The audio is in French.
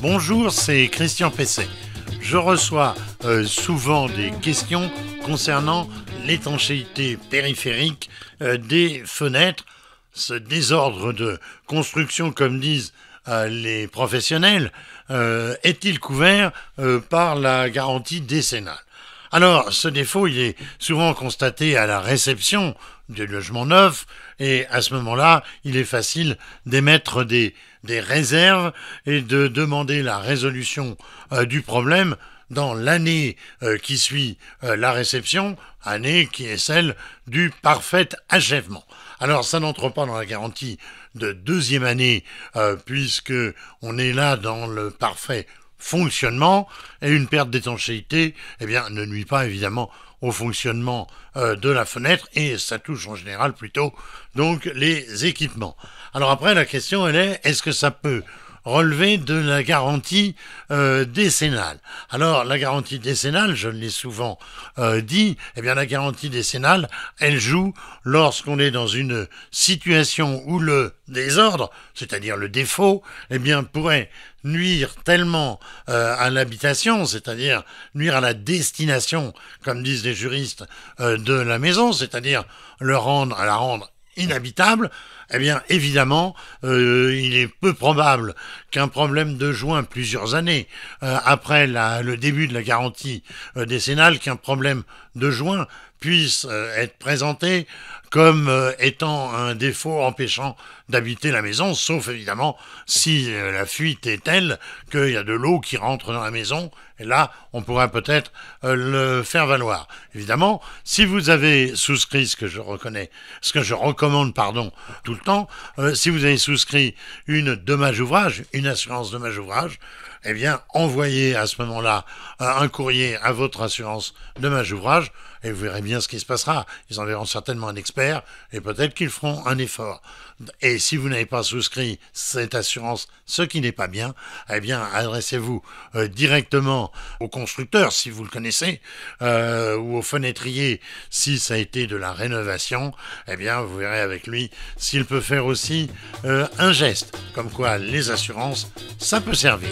Bonjour, c'est Christian Pesset. Je reçois souvent des questions concernant l'étanchéité périphérique des fenêtres, ce désordre de construction, comme disent les professionnels, est-il couvert par la garantie décennale? Alors, ce défaut, il est souvent constaté à la réception du logement neuf, et à ce moment-là, il est facile d'émettre des réserves et de demander la résolution du problème dans l'année qui suit la réception, année qui est celle du parfait achèvement. Alors, ça n'entre pas dans la garantie de deuxième année, puisque on est là dans le parfait fonctionnement, et une perte d'étanchéité ne nuit pas évidemment au fonctionnement de la fenêtre, et ça touche en général plutôt donc les équipements. Alors après, la question elle est, est-ce que ça peut relever de la garantie décennale? Alors la garantie décennale, je l'ai souvent dit, la garantie décennale, elle joue lorsqu'on est dans une situation où le désordre, c'est-à-dire le défaut, pourrait nuire tellement à l'habitation, c'est-à-dire nuire à la destination, comme disent les juristes, de la maison, c'est-à-dire la rendre inhabitable. Évidemment, il est peu probable qu'un problème de joint plusieurs années après le début de la garantie décennale, qu'un problème de joint puisse être présenté comme étant un défaut empêchant d'habiter la maison, sauf évidemment si la fuite est telle qu'il y a de l'eau qui rentre dans la maison, et là on pourrait peut-être le faire valoir. Évidemment, si vous avez souscrit ce que je recommande tout le temps, si vous avez souscrit une assurance dommage ouvrage, envoyez à ce moment-là un courrier à votre assurance dommage ouvrage, et vous verrez bien ce qui se passera. Ils enverront certainement un expert, et peut-être qu'ils feront un effort. Et si vous n'avez pas souscrit cette assurance, ce qui n'est pas bien, adressez-vous directement au constructeur, si vous le connaissez, ou au fenêtrier, si ça a été de la rénovation. Vous verrez avec lui s'il peut faire aussi un geste, comme quoi les assurances, ça peut servir.